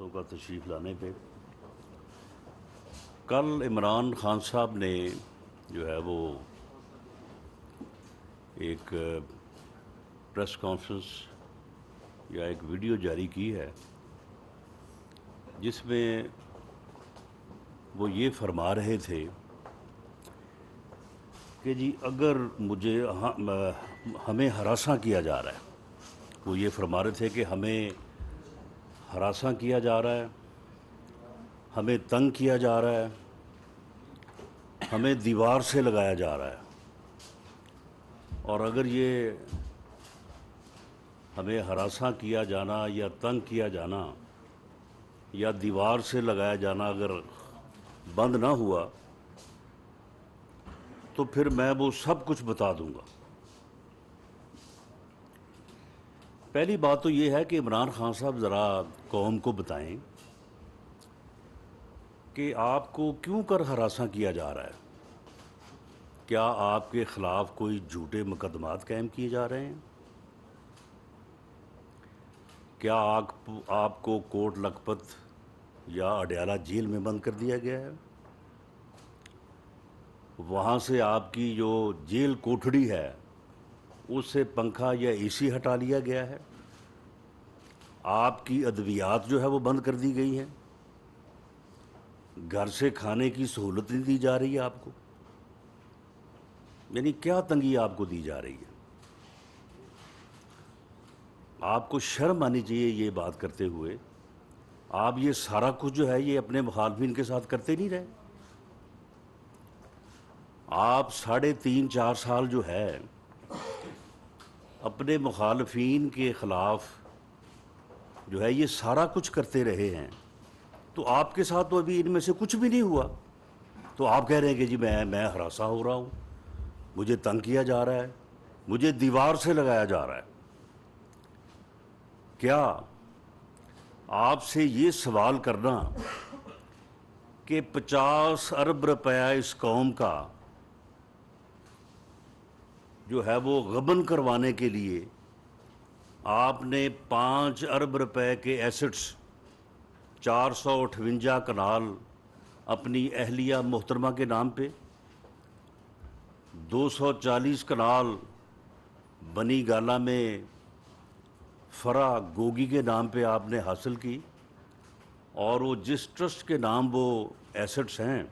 دوستوں کا تشریف لانے پہ۔ کل عمران خان صاحب نے جو ہے وہ ایک پریس کانفرنس یا ایک ویڈیو جاری کی ہے جس میں وہ یہ فرما رہے تھے کہ جی اگر مجھے ہمیں ہراساں کیا جا رہا ہے، وہ یہ فرما رہے تھے کہ ہمیں ہراساں کیا جا رہا ہے، ہمیں تنگ کیا جا رہا ہے، ہمیں دیوار سے لگایا جا رہا ہے، اور اگر یہ ہمیں ہراساں کیا جانا یا تنگ کیا جانا یا دیوار سے لگایا جانا اگر بند نہ ہوا تو پھر میں وہ سب کچھ بتا دوں گا۔ پہلی بات تو یہ ہے کہ عمران خان صاحب ذرا قوم کو بتائیں کہ آپ کو کیوں کر ہراساں کیا جا رہا ہے۔ کیا آپ کے خلاف کوئی جھوٹے مقدمات قائم کیے جا رہے ہیں؟ کیا آپ کو کوٹ لکھپت یا اڈیالہ جیل میں بند کر دیا گیا ہے؟ وہاں سے آپ کی جو جیل کوٹھڑی ہے اس سے پنکھا یا اے سی ہٹا لیا گیا ہے؟ آپ کی ادویات جو ہے وہ بند کر دی گئی ہیں؟ گھر سے کھانے کی سہولت نہیں دی جا رہی ہے آپ کو؟ یعنی کیا تنگی آپ کو دی جا رہی ہے؟ آپ کو شرم آنی چاہیے یہ بات کرتے ہوئے۔ آپ یہ سارا کچھ جو ہے یہ اپنے مخالفین کے ساتھ کرتے نہیں رہے۔ آپ 3.5-4 سال جو ہے اپنے مخالفین کے خلاف جو ہے یہ سارا کچھ کرتے رہے ہیں، تو آپ کے ساتھ تو ابھی ان میں سے کچھ بھی نہیں ہوا، تو آپ کہہ رہے ہیں کہ جی میں ہراساں ہو رہا ہوں، مجھے تنگ کیا جا رہا ہے، مجھے دیوار سے لگایا جا رہا ہے۔ کیا آپ سے یہ سوال کرنا کہ 50 ارب روپیہ اس قوم کا جو ہے وہ غبن کروانے کے لیے آپ نے 5 ارب روپے کے ایسٹس، 458 کنال اپنی اہلیہ محترمہ کے نام پہ، 240 کنال بنی گالہ میں فرا گوگی کے نام پہ آپ نے حاصل کی، اور وہ جس ٹرسٹ کے نام وہ ایسٹس ہیں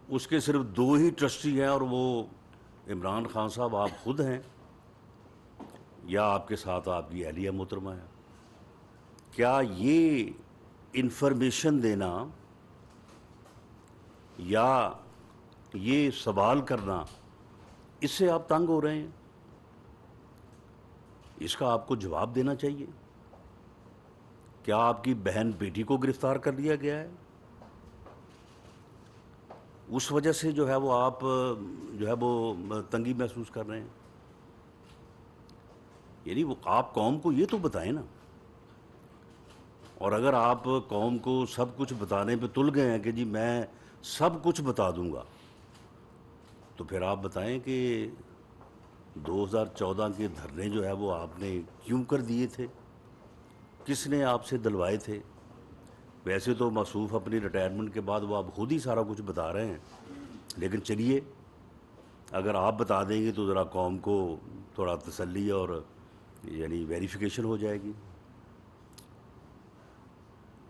اس کے صرف 2 ہی ٹرسٹی ہیں، اور وہ عمران خان صاحب آپ خود ہیں یا آپ کے ساتھ آپ کی اہلیہ محترمہ ہے۔ کیا یہ انفارمیشن دینا یا یہ سوال کرنا اس سے آپ تنگ ہو رہے ہیں؟ اس کا آپ کو جواب دینا چاہیے۔ کیا آپ کی بہن بیٹی کو گرفتار کر لیا گیا ہے؟ اس وجہ سے جو ہے وہ آپ جو ہے وہ تنگی محسوس کر رہے ہیں؟ یعنی وہ آپ قوم کو یہ تو بتائیں نا۔ اور اگر آپ قوم کو سب کچھ بتانے پہ تل گئے ہیں کہ جی میں سب کچھ بتا دوں گا، تو پھر آپ بتائیں کہ 2014 کے دھرنے جو ہے وہ آپ نے کیوں کر دیے تھے؟ کس نے آپ سے دلوائے تھے؟ ویسے تو موصوف اپنی ریٹائرمنٹ کے بعد وہ آپ خود ہی سارا کچھ بتا رہے ہیں، لیکن چلیے اگر آپ بتا دیں گے تو ذرا قوم کو تھوڑا تسلی اور یعنی ویریفیکیشن ہو جائے گی۔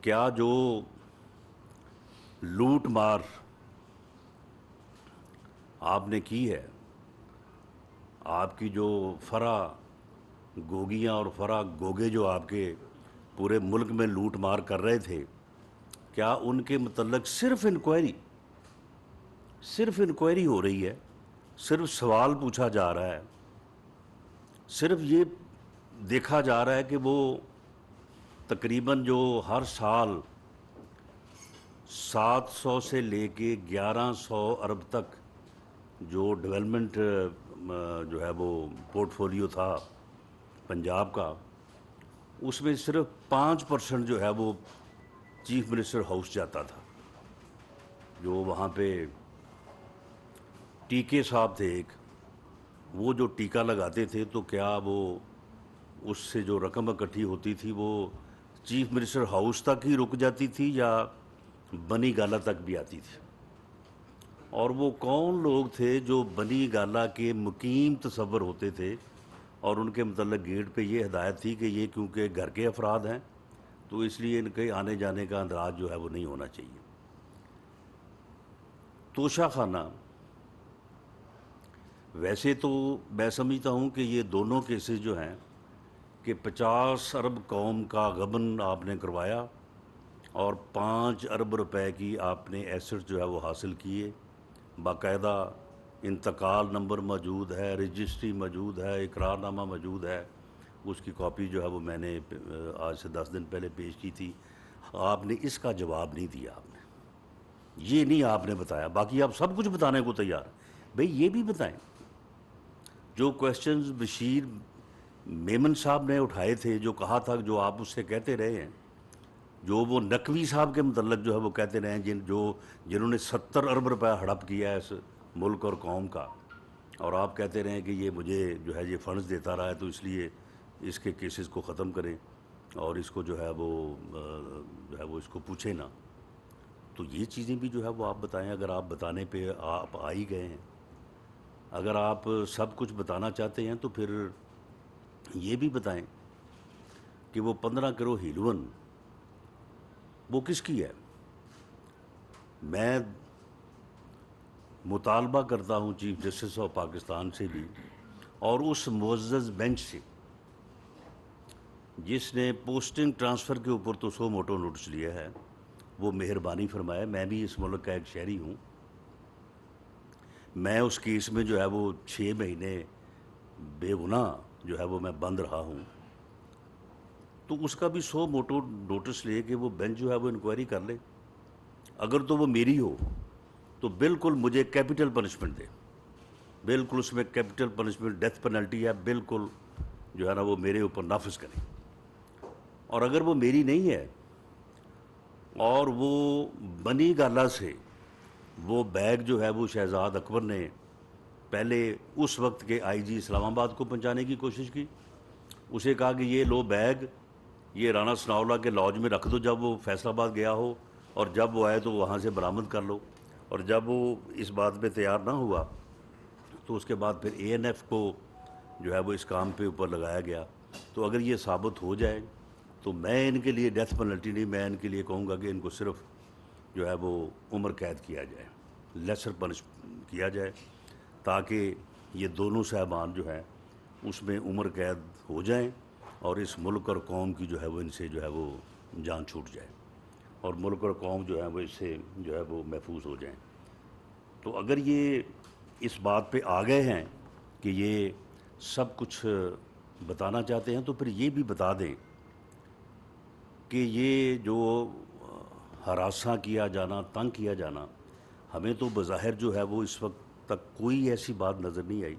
کیا جو لوٹ مار آپ نے کی ہے، آپ کی جو فرا گوگیاں اور فرا گوگے جو آپ کے پورے ملک میں لوٹ مار کر رہے تھے، کیا ان کے متعلق صرف انکوائری ہو رہی ہے، صرف سوال پوچھا جا رہا ہے، صرف یہ دیکھا جا رہا ہے کہ وہ تقریباً جو ہر سال 700 سے لے کے 1100 ارب تک جو ڈیولپمنٹ جو ہے وہ پورٹ فولیو تھا پنجاب کا، اس میں صرف 5% جو ہے وہ چیف منسٹر ہاؤس جاتا تھا۔ جو وہاں پہ ٹیکے صاحب تھے ایک، وہ جو ٹیکہ لگاتے تھے تو کیا وہ اس سے جو رقم اکٹھی ہوتی تھی وہ چیف منسٹر ہاؤس تک ہی رک جاتی تھی یا بنی گالہ تک بھی آتی تھی؟ اور وہ کون لوگ تھے جو بنی گالہ کے مقیم تصور ہوتے تھے اور ان کے متعلق گیٹ پہ یہ ہدایت تھی کہ یہ کیونکہ گھر کے افراد ہیں تو اس لیے ان کے آنے جانے کا اندراج جو ہے وہ نہیں ہونا چاہیے؟ توشہ خانہ، ویسے تو میں سمجھتا ہوں کہ یہ دونوں کیسز جو ہیں کہ 50 ارب قوم کا غبن آپ نے کروایا اور 5 ارب روپے کی آپ نے ایسٹ جو ہے وہ حاصل کیے، باقاعدہ انتقال نمبر موجود ہے، رجسٹری موجود ہے، اقرار نامہ موجود ہے، اس کی کاپی جو ہے وہ میں نے آج سے 10 دن پہلے پیش کی تھی۔ آپ نے اس کا جواب نہیں دیا، آپ نے یہ نہیں آپ نے بتایا، باقی آپ سب کچھ بتانے کو تیار ہیں، بھئی یہ بھی بتائیں۔ جو کویسچنز بشیر میمن صاحب نے اٹھائے تھے، جو کہا تھا، جو آپ اس سے کہتے رہے ہیں، جو وہ نقوی صاحب کے متعلق جو ہے وہ کہتے رہے ہیں، جنہوں نے 70 ارب روپے ہڑپ کیا ہے اس ملک اور قوم کا، اور آپ کہتے رہے ہیں کہ یہ مجھے جو ہے یہ فنڈز دیتا رہا ہے تو اس لیے اس کے کیسز کو ختم کریں اور اس کو جو ہے وہ اس کو پوچھیں نا۔ تو یہ چیزیں بھی جو ہے وہ آپ بتائیں، اگر آپ بتانے پہ آپ آ ہی گئے ہیں، اگر آپ سب کچھ بتانا چاہتے ہیں تو پھر یہ بھی بتائیں کہ وہ 15 کروڑ ہیلون وہ کس کی ہے؟ میں مطالبہ کرتا ہوں چیف جسٹس آف پاکستان سے بھی اور اس معزز بینچ سے جس نے پوسٹنگ ٹرانسفر کے اوپر تو سو موٹو نوٹس لیا ہے، وہ مہربانی فرمائے۔ میں بھی اس ملک کا ایک شہری ہوں، میں اس کیس میں جو ہے وہ 6 مہینے بے گناہ جو ہے وہ میں بند رہا ہوں، تو اس کا بھی سو موٹو نوٹس لے کہ وہ بینچ جو ہے وہ انکوائری کر لے، اگر تو وہ میری ہو تو بالکل مجھے کیپٹل پنشمنٹ دے، بالکل اس میں کیپٹل پنشمنٹ ڈیتھ پینلٹی ہے، بالکل جو ہے نا وہ میرے اوپر نافذ کریں۔ اور اگر وہ میری نہیں ہے اور وہ بنی گالہ سے وہ بیگ جو ہے وہ شہزاد اکبر نے پہلے اس وقت کے آئی جی اسلام آباد کو پہنچانے کی کوشش کی، اسے کہا کہ یہ لو بیگ، یہ رانا ثناءاللہ کے لاج میں رکھ دو جب وہ فیصل آباد گیا ہو، اور جب وہ آئے تو وہاں سے برآمد کر لو، اور جب وہ اس بات پہ تیار نہ ہوا تو اس کے بعد پھر اے این ایف کو جو ہے وہ اس کام پہ اوپر لگایا گیا۔ تو اگر یہ ثابت ہو جائے تو میں ان کے لیے ڈیتھ پینلٹی نہیں، میں ان کے لیے کہوں گا کہ ان کو صرف جو ہے وہ عمر قید کیا جائے، لیسر پنش کیا جائے، تاکہ یہ دونوں صاحبان جو ہیں اس میں عمر قید ہو جائیں اور اس ملک اور قوم کی جو ہے وہ ان سے جو ہے وہ جان چھوٹ جائے اور ملک اور قوم جو ہے وہ اس سے جو ہے وہ محفوظ ہو جائیں۔ تو اگر یہ اس بات پہ آ گئے ہیں کہ یہ سب کچھ بتانا چاہتے ہیں تو پھر یہ بھی بتا دیں کہ یہ جو ہراساں کیا جانا، تنگ کیا جانا، ہمیں تو بظاہر جو ہے وہ اس وقت تک کوئی ایسی بات نظر نہیں آئی،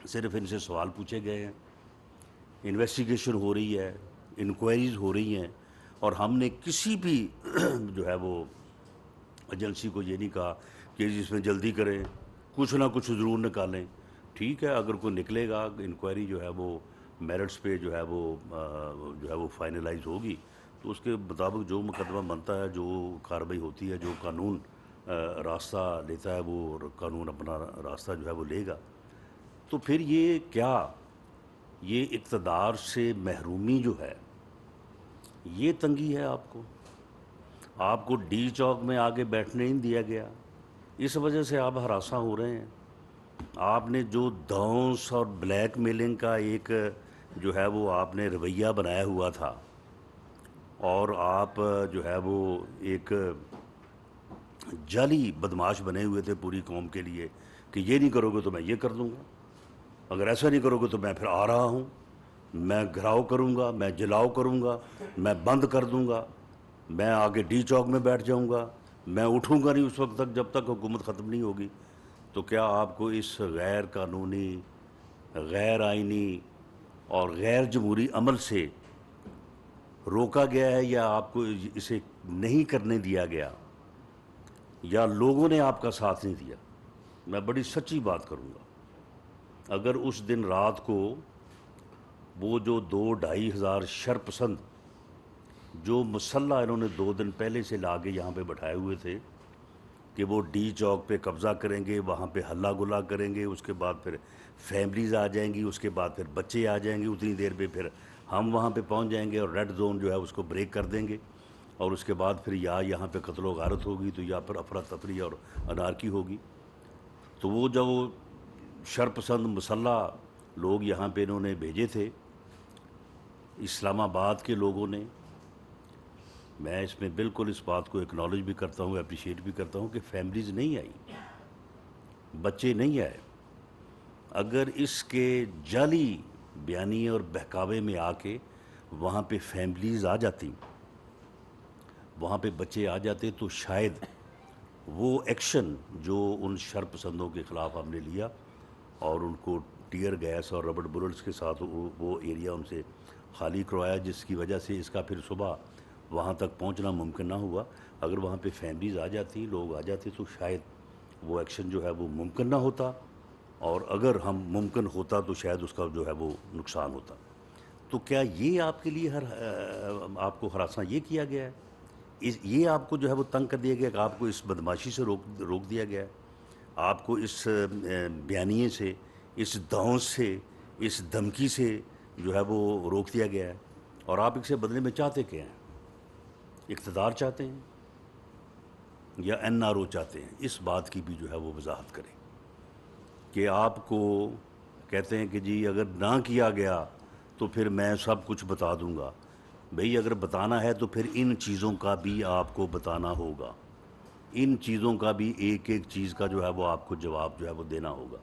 صرف ان سے سوال پوچھے گئے ہیں، انویسٹیگیشن ہو رہی ہے، انکوائریز ہو رہی ہیں، اور ہم نے کسی بھی جو ہے وہ ایجنسی کو یہ نہیں کہا کہ اس میں جلدی کریں، کچھ نہ کچھ ضرور نکالیں۔ ٹھیک ہے، اگر کوئی نکلے گا، انکوائری جو ہے وہ میرٹس پہ جو ہے وہ فائنلائز ہوگی تو اس کے مطابق جو مقدمہ بنتا ہے، جو کارروائی ہوتی ہے، جو قانون راستہ لیتا ہے، وہ قانون اپنا راستہ جو ہے وہ لے گا۔ تو پھر یہ کیا، یہ اقتدار سے محرومی جو ہے، یہ تنگی ہے آپ کو؟ آپ کو ڈی چوک میں آگے بیٹھنے نہیں دیا گیا، اس وجہ سے آپ ہراساں ہو رہے ہیں۔ آپ نے جو دھونس اور بلیک میلنگ کا ایک جو ہے وہ آپ نے رویہ بنایا ہوا تھا، اور آپ جو ہے وہ ایک جعلی بدماش بنے ہوئے تھے پوری قوم کے لیے کہ یہ نہیں کرو گے تو میں یہ کر دوں گا، اگر ایسا نہیں کرو گے تو میں پھر آ رہا ہوں، میں گھراؤ کروں گا، میں جلاؤ کروں گا، میں بند کر دوں گا، میں آگے ڈی چوک میں بیٹھ جاؤں گا، میں اٹھوں گا نہیں اس وقت تک جب تک حکومت ختم نہیں ہوگی۔ تو کیا آپ کو اس غیر قانونی، غیر آئینی اور غیر جمہوری عمل سے روکا گیا ہے، یا آپ کو اسے نہیں کرنے دیا گیا، یا لوگوں نے آپ کا ساتھ نہیں دیا؟ میں بڑی سچی بات کروں گا، اگر اس دن رات کو وہ جو 2-2.5 ہزار شرپسند جو مسلح انہوں نے 2 دن پہلے سے لا کے یہاں پہ بٹھائے ہوئے تھے کہ وہ ڈی چوک پہ قبضہ کریں گے، وہاں پہ ہلہ گلا کریں گے، اس کے بعد پھر فیملیز آ جائیں گی، اس کے بعد پھر بچے آ جائیں گے، اتنی دیر پہ پھر ہم وہاں پہ پہنچ جائیں گے اور ریڈ زون جو ہے اس کو بریک کر دیں گے، اور اس کے بعد پھر یا یہاں پہ قتل و غارت ہوگی تو یا پھر افراتفری اور انارکی ہوگی۔ تو وہ جو شرپسند مسلح لوگ یہاں پہ انہوں نے بھیجے تھے اسلام آباد کے لوگوں نے، میں اس میں بالکل اس بات کو اکنالج بھی کرتا ہوں، اپریشیٹ بھی کرتا ہوں کہ فیملیز نہیں آئی، بچے نہیں آئے۔ اگر اس کے جعلی بیانیے اور بہکاوے میں آ کے وہاں پہ فیملیز آ جاتی، وہاں پہ بچے آ جاتے، تو شاید وہ ایکشن جو ان شر پسندوں کے خلاف ہم نے لیا اور ان کو ٹیئر گیس اور ربڑ بلٹس کے ساتھ وہ ایریا ان سے خالی کروایا، جس کی وجہ سے اس کا پھر صبح وہاں تک پہنچنا ممکن نہ ہوا۔ اگر وہاں پہ فیملیز آ جاتی، لوگ آ جاتے، تو شاید وہ ایکشن جو ہے وہ ممکن نہ ہوتا، اور اگر ہم ممکن ہوتا تو شاید اس کا جو ہے وہ نقصان ہوتا۔ تو کیا یہ آپ کے لیے آپ کو ہراساں یہ کیا گیا ہے، یہ آپ کو جو ہے وہ تنگ کر دیا گیا کہ آپ کو اس بدماشی سے روک دیا گیا ہے، آپ کو اس بیانیے سے، اس دھونس سے، اس دھمکی سے جو ہے وہ روک دیا گیا ہے، اور آپ اس سے بدلے میں چاہتے کیا ہیں؟ اقتدار چاہتے ہیں یا این آر او چاہتے ہیں؟ اس بات کی بھی جو ہے وہ وضاحت کریں کہ آپ کو کہتے ہیں کہ جی اگر نہ کیا گیا تو پھر میں سب کچھ بتا دوں گا۔ بھئی اگر بتانا ہے تو پھر ان چیزوں کا بھی آپ کو بتانا ہوگا، ان چیزوں کا بھی ایک ایک چیز کا جو ہے وہ آپ کو جواب جو ہے وہ دینا ہوگا،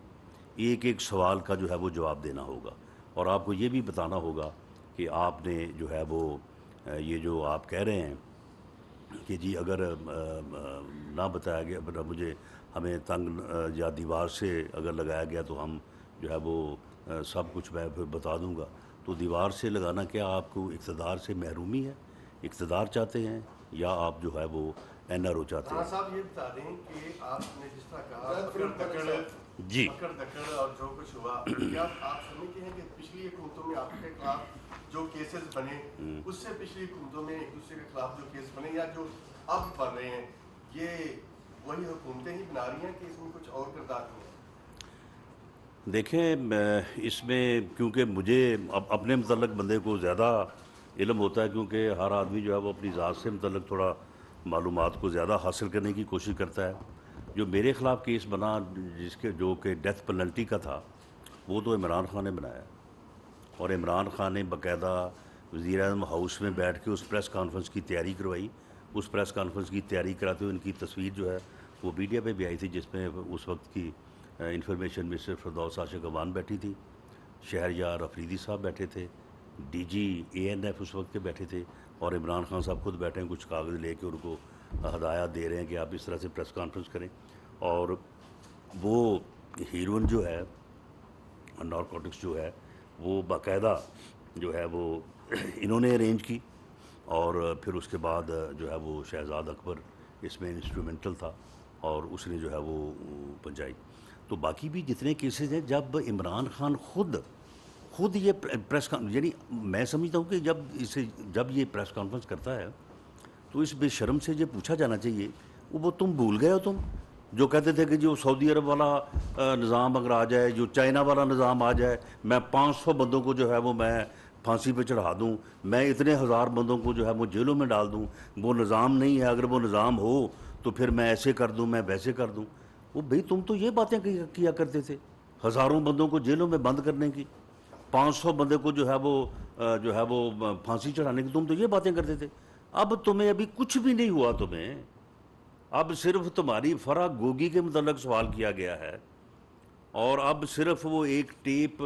ایک ایک سوال کا جو ہے وہ جواب دینا ہوگا، اور آپ کو یہ بھی بتانا ہوگا کہ آپ نے جو ہے وہ یہ جو آپ کہہ رہے ہیں کہ جی اگر نہ بتایا گیا، ہمیں تنگ یا دیوار سے اگر لگایا گیا تو ہم جو ہے وہ سب کچھ میں پھر بتا دوں گا۔ تو دیوار سے لگانا کیا آپ کو اقتدار سے محرومی ہے؟ اقتدار چاہتے ہیں یا آپ جو ہے وہ این آر او چاہتے ہیں؟ صاحب یہ بتا دیں کہ آپ نے جس طرح کہا جی پکڑ دکڑ اور جو کچھ ہوا، کیا آپ سمجھتے ہیں کہ پچھلی حکومتوں میں آپ کے خلاف جو کیسز بنے اس سے پچھلی حکومتوں میں ایک دوسرے کے خلاف جو کیس بنے یا جو اب بن رہے ہیں، یہ وہی حکومتیں ہی بنا رہی ہیں کہ اس میں کچھ اور کردار نہیں ہے؟ دیکھیں اس میں کیونکہ مجھے اپنے متعلق بندے کو زیادہ علم ہوتا ہے، کیونکہ ہر آدمی جو ہے وہ اپنی ذات سے متعلق تھوڑا معلومات کو زیادہ حاصل کرنے کی کوشش کرتا ہے۔ جو میرے خلاف کیس بنا جو کہ ڈیتھ پینلٹی کا تھا، وہ تو عمران خان نے بنایا، اور عمران خان نے باقاعدہ وزیر اعظم ہاؤس میں بیٹھ کے اس پریس کانفرنس کی تیاری کروائی۔ اس پریس کانفرنس کی تیاری کراتے ہوئے ان کی تصویر جو ہے وہ میڈیا پہ بھی آئی تھی، جس میں اس وقت کی انفارمیشن منسٹر فردوس عاشق امان بیٹھی تھی، شہریار افریدی صاحب بیٹھے تھے، ڈی جی اے این ایف اس وقت کے بیٹھے تھے، اور عمران خان صاحب خود بیٹھے ہیں، کچھ کاغذ لے کے ان کو ہدایات دے رہے ہیں کہ آپ اس طرح سے پریس کانفرنس کریں۔ اور وہ ہیروئن جو ہے، نارکوٹکس جو ہے، وہ باقاعدہ جو ہے وہ انہوں نے ارینج کی، اور پھر اس کے بعد جو ہے وہ شہزاد اکبر اس میں انسٹرومنٹل تھا، اور اس نے جو ہے وہ پہنچائی۔ تو باقی بھی جتنے کیسز ہیں، جب عمران خان خود یہ یعنی میں سمجھتا ہوں کہ جب یہ پریس کانفرنس کرتا ہے تو اس بے شرم سے یہ پوچھا جانا چاہیے، وہ تم بھول گئے ہو، تم جو کہتے تھے کہ جو سعودی عرب والا نظام اگر آ جائے، جو چائنا والا نظام آ جائے، میں 500 بندوں کو جو ہے وہ میں پھانسی پہ چڑھا دوں، میں اتنے ہزار بندوں کو جو ہے وہ جیلوں میں ڈال دوں۔ وہ نظام نہیں ہے، اگر وہ نظام ہو تو پھر میں ایسے کر دوں، میں ویسے کر دوں۔ وہ بھئی تم تو یہ باتیں کیا کرتے تھے، ہزاروں بندوں کو جیلوں میں بند کرنے کی، 500 بندے کو جو ہے وہ پھانسی چڑھانے کی، تم تو یہ باتیں کرتے تھے۔ اب تمہیں ابھی کچھ بھی نہیں ہوا، تمہیں اب صرف تمہاری فرح گوگی کے متعلق سوال کیا گیا ہے، اور اب صرف وہ ایک ٹیپ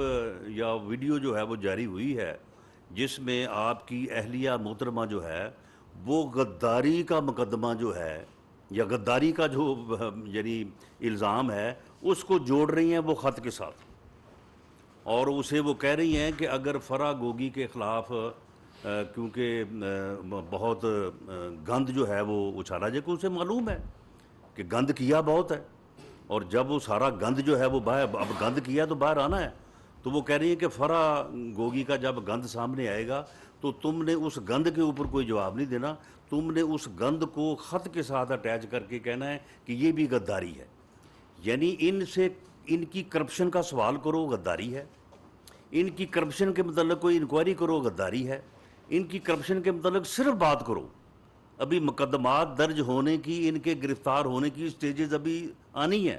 یا ویڈیو جو ہے وہ جاری ہوئی ہے جس میں آپ کی اہلیہ محترمہ جو ہے وہ غداری کا مقدمہ جو ہے یا غداری کا جو یعنی الزام ہے اس کو جوڑ رہی ہیں وہ خط کے ساتھ، اور اسے وہ کہہ رہی ہیں کہ اگر فرح گوگی کے خلاف کیونکہ بہت گند جو ہے وہ اچھالا جائے، کہ اسے معلوم ہے کہ گند کیا بہت ہے، اور جب وہ سارا گند جو ہے وہ اب گند کیا تو باہر آنا ہے، تو وہ کہہ رہی ہیں کہ فرح گوگی کا جب گند سامنے آئے گا تو تم نے اس گند کے اوپر کوئی جواب نہیں دینا، تم نے اس گند کو خط کے ساتھ اٹیچ کر کے کہنا ہے کہ یہ بھی غداری ہے. یعنی ان کی کرپشن کا سوال کرو، غداری ہے. ان کی کرپشن کے متعلق کوئی انکوائری کرو، غداری ہے. ان کی کرپشن کے متعلق صرف بات کرو. ابھی مقدمات درج ہونے کی، ان کے گرفتار ہونے کی سٹیجز ابھی آنی ہے.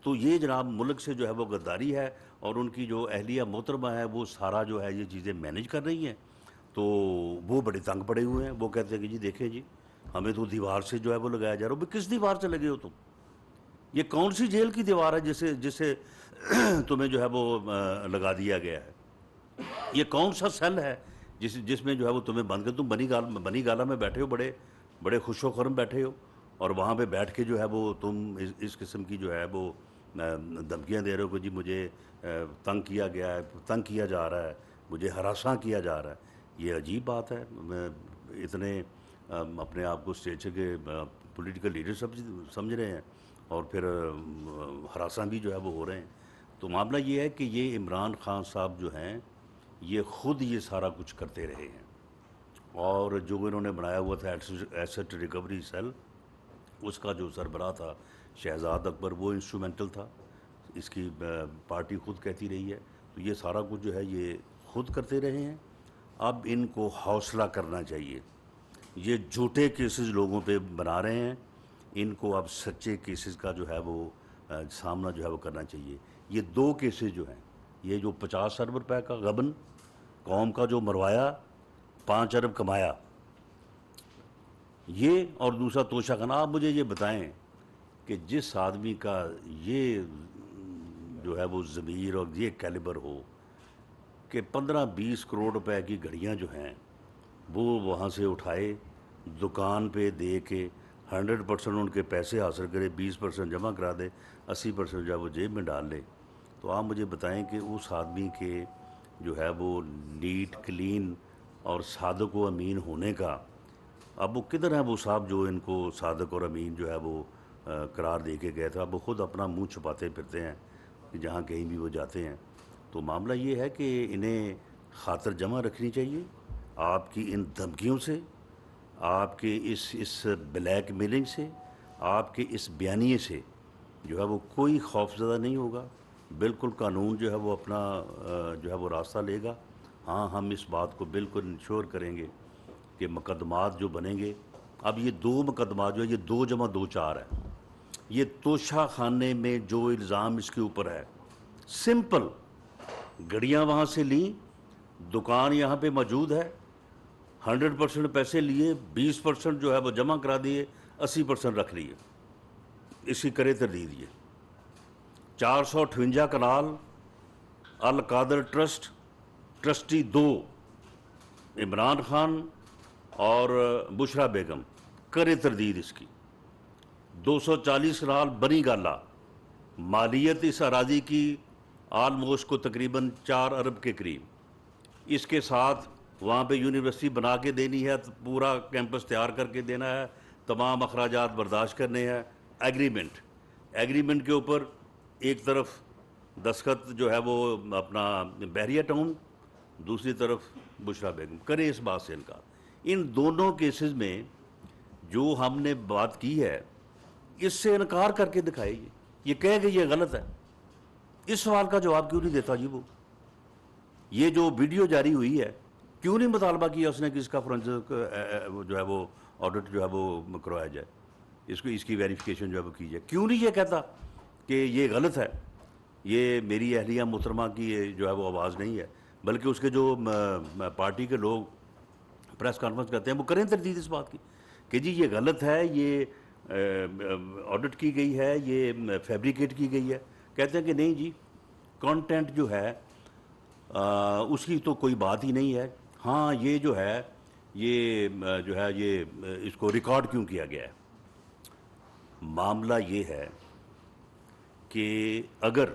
تو یہ جناب ملک سے جو ہے وہ غداری ہے، اور ان کی جو اہلیہ محترمہ ہے وہ سارا جو ہے یہ چیزیں مینیج کر رہی ہیں. تو وہ بڑے تنگ پڑے ہوئے ہیں. وہ کہتے ہیں کہ جی دیکھیں جی ہمیں تو دیوار سے جو ہے وہ لگایا جا رہا ہے. بھئی کس دیوار سے لگے ہو تم؟ یہ کون سی جیل کی دیوار ہے جسے تمہیں جو ہے وہ لگا دیا گیا ہے؟ یہ کون سا سیل ہے جس میں جو ہے وہ تمہیں بند کر؟ تم بنی گالا میں بیٹھے ہو، بڑے خوش و خرم بیٹھے ہو، اور وہاں پہ بیٹھ کے جو ہے وہ تم اس قسم کی جو ہے وہ دھمکیاں دے رہے ہو کہ جی مجھے تنگ کیا گیا ہے، تنگ کیا جا رہا ہے، مجھے ہراساں کیا جا رہا ہے. یہ عجیب بات ہے. اتنے اپنے آپ کو اسٹیج کے پولیٹیکل لیڈر سمجھ رہے ہیں، اور پھر ہراساں بھی جو ہے وہ ہو رہے ہیں. تو معاملہ یہ ہے کہ یہ عمران خان صاحب جو ہیں یہ خود یہ سارا کچھ کرتے رہے ہیں، اور جو انہوں نے بنایا ہوا تھا ایسٹ ریکوری سیل، اس کا جو سربراہ تھا شہزاد اکبر، وہ انسٹرومنٹل تھا. اس کی پارٹی خود کہتی رہی ہے. تو یہ سارا کچھ جو ہے یہ خود کرتے رہے ہیں. اب ان کو حوصلہ کرنا چاہیے. یہ جھوٹے کیسز لوگوں پہ بنا رہے ہیں، ان کو اب سچے کیسز کا جو ہے وہ سامنا جو ہے وہ کرنا چاہیے. یہ 2 کیسز جو ہیں، یہ جو 50 ارب روپے کا غبن قوم کا جو مروایا، 5 ارب کمایا، یہ اور دوسرا توشہ خانہ. آپ مجھے یہ بتائیں کہ جس آدمی کا یہ جو ہے وہ ضمیر اور یہ کیلیبر ہو کہ 15-20 کروڑ روپے کی گھڑیاں جو ہیں وہ وہاں سے اٹھائے، دکان پہ دے کے 100% ان کے پیسے حاصل کرے، 20% جمع کرا دے، 80% جو ہے وہ جیب میں ڈال لے. تو آپ مجھے بتائیں کہ اس آدمی کے جو ہے وہ نیٹ کلین اور صادق و امین ہونے کا اب وہ کدھر ہیں وہ صاحب جو ان کو صادق اور امین جو ہے وہ قرار دے کے گئے تھا؟ اب وہ خود اپنا منہ چھپاتے پھرتے ہیں کہ جہاں کہیں بھی وہ جاتے ہیں. تو معاملہ یہ ہے کہ انہیں خاطر جمع رکھنی چاہیے آپ کی ان دھمکیوں سے، آپ کے اس بلیک میلنگ سے، آپ کے اس بیانیے سے جو ہے وہ کوئی خوف زدہ نہیں ہوگا. بالکل قانون جو ہے وہ اپنا جو ہے وہ راستہ لے گا. ہاں ہم اس بات کو بالکل انشور کریں گے کہ مقدمات جو بنیں گے، اب یہ 2 مقدمات جو ہے یہ 2 جمع 2 4 ہے. یہ توشہ خانے میں جو الزام اس کے اوپر ہے، سمپل گھڑیاں وہاں سے لیں، دکان یہاں پہ موجود ہے، 100% پیسے لیے، 20% جو ہے وہ جمع کرا دیے، 80% رکھ لیے. اسی کرے تردید یہ 458 کنال القادر ٹرسٹ، ٹرسٹی 2 عمران خان اور بشرا بیگم، کرے تردید اس کی. 240 کنال بنی گالا، مالیت اس اراضی کی آلموسٹ کو تقریباً 4 ارب کے قریب. اس کے ساتھ وہاں پہ یونیورسٹی بنا کے دینی ہے، پورا کیمپس تیار کر کے دینا ہے، تمام اخراجات برداشت کرنے ہیں. ایگریمنٹ کے اوپر ایک طرف دستخط جو ہے وہ اپنا بحریہ ٹاؤن، دوسری طرف بشرا بیگم. کرے اس بات سے انکار. ان دونوں کیسز میں جو ہم نے بات کی ہے اس سے انکار کر کے دکھائے. یہ کہے کہ یہ غلط ہے. اس سوال کا جواب کیوں نہیں دیتا جی وہ؟ یہ جو ویڈیو جاری ہوئی ہے کیوں نہیں مطالبہ کیا اس نے کہ اس کا فورنسک جو ہے وہ آڈٹ جو ہے وہ کروایا جائے، اس کی ویریفیکیشن جو ہے وہ کی جائے؟ کیوں نہیں یہ کہتا کہ یہ غلط ہے، یہ میری اہلیہ محترمہ کی جو ہے وہ آواز نہیں ہے؟ بلکہ اس کے جو پارٹی کے لوگ پریس کانفرنس کرتے ہیں وہ کریں تردید اس بات کی کہ جی یہ غلط ہے، یہ آڈٹ کی گئی ہے، یہ فیبریکیٹ کی گئی ہے. کہتے ہیں کہ نہیں جی کانٹینٹ جو ہے اس کی تو کوئی بات ہی نہیں ہے. ہاں یہ جو ہے یہ اس کو ریکارڈ کیوں کیا گیا ہے. معاملہ یہ ہے کہ اگر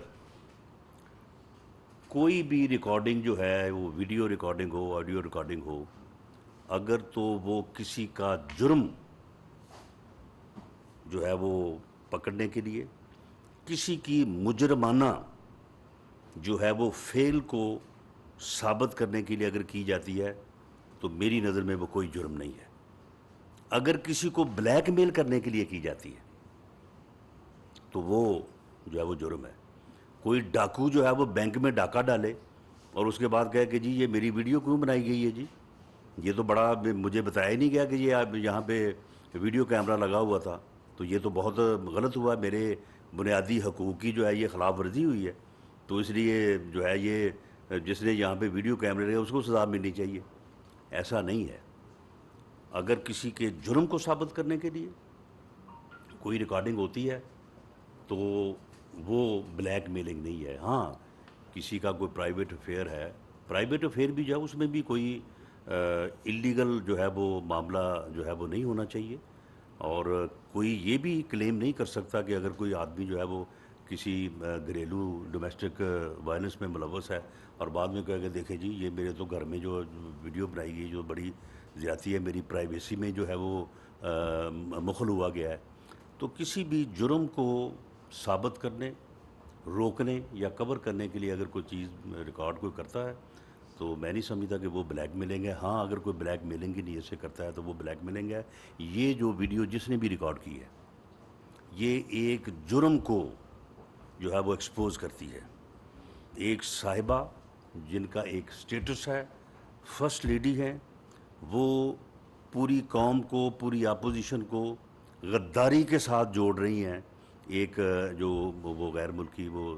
کوئی بھی ریکارڈنگ جو ہے وہ ویڈیو ریکارڈنگ ہو، آڈیو ریکارڈنگ ہو، اگر تو وہ کسی کا جرم جو ہے وہ پکڑنے کے لیے، کسی کی مجرمانہ جو ہے وہ فعل کو ثابت کرنے کے لیے اگر کی جاتی ہے تو میری نظر میں وہ کوئی جرم نہیں ہے. اگر کسی کو بلیک میل کرنے کے لیے کی جاتی ہے تو وہ جو ہے وہ جرم ہے. کوئی ڈاکو جو ہے وہ بینک میں ڈاکہ ڈالے اور اس کے بعد کہے کہ جی یہ میری ویڈیو کیوں بنائی گئی ہے جی, یہ تو بڑا مجھے بتایا ہی نہیں گیا کہ یہ آپ یہاں پہ ویڈیو کیمرہ لگا ہوا تھا, تو یہ تو بہت غلط ہوا, میرے بنیادی حقوق کی جو ہے یہ خلاف ورزی ہوئی ہے, تو اس لیے جو ہے یہ جس نے یہاں پہ ویڈیو کیمرے لگے اس کو سزا ملنی چاہیے. ایسا نہیں ہے. اگر کسی کے جرم کو ثابت کرنے کے لیے کوئی ریکارڈنگ ہوتی ہے تو وہ بلیک میلنگ نہیں ہے. ہاں کسی کا کوئی پرائیویٹ افیئر ہے, پرائیویٹ افیئر بھی جو ہے اس میں بھی کوئی اللیگل جو ہے وہ معاملہ جو ہے وہ نہیں ہونا چاہیے, اور کوئی یہ بھی کلیم نہیں کر سکتا کہ اگر کوئی آدمی جو ہے وہ کسی گھریلو ڈومیسٹک وائلنس میں ملوث ہے اور بعد میں کہے کہ دیکھیں جی یہ میرے تو گھر میں جو ویڈیو بنائی گئی جو بڑی زیادتی ہے, میری پرائیویسی میں جو ہے وہ مخل ہوا گیا ہے. تو کسی بھی جرم کو ثابت کرنے, روکنے یا کور کرنے کے لیے اگر کوئی چیز ریکارڈ کوئی کرتا ہے تو میں نہیں سمجھتا کہ وہ بلیک میلنگ ہے. ہاں اگر کوئی بلیک میلنگ کی نیت سے کرتا ہے تو وہ بلیک میلنگ ہے. یہ جو ویڈیو جس نے بھی ریکارڈ کی ہے یہ ایک جرم کو جو ہے وہ ایکسپوز کرتی ہے. ایک صاحبہ جن کا ایک سٹیٹس ہے, فرسٹ لیڈی ہیں, وہ پوری قوم کو, پوری اپوزیشن کو غداری کے ساتھ جوڑ رہی ہیں. ایک جو وہ غیر ملکی وہ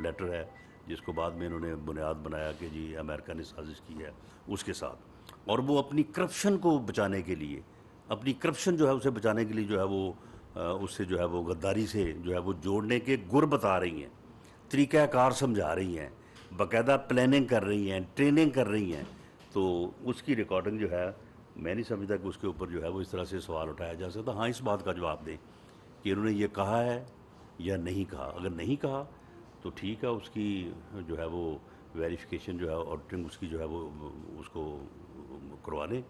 لیٹر ہے جس کو بعد میں انہوں نے بنیاد بنایا کہ جی امریکہ نے سازش کی ہے اس کے ساتھ, اور وہ اپنی کرپشن کو بچانے کے لیے, اپنی کرپشن جو ہے اسے بچانے کے لیے جو ہے وہ اس سے جو ہے وہ غداری سے جو ہے وہ جوڑنے کے گر بتا رہی ہیں, طریقہ کار سمجھا رہی ہیں, باقاعدہ پلاننگ کر رہی ہیں, ٹریننگ کر رہی ہیں. تو اس کی ریکارڈنگ جو ہے میں نہیں سمجھتا کہ اس کے اوپر جو ہے وہ اس طرح سے سوال اٹھایا جا سکتا. ہاں اس بات کا جواب دیں کہ انہوں نے یہ کہا ہے یا نہیں کہا. اگر نہیں کہا تو ٹھیک ہے, اس کی جو ہے وہ ویریفیکیشن جو ہے آڈیٹنگ اس کی جو ہے وہ اس کو کروا لیں,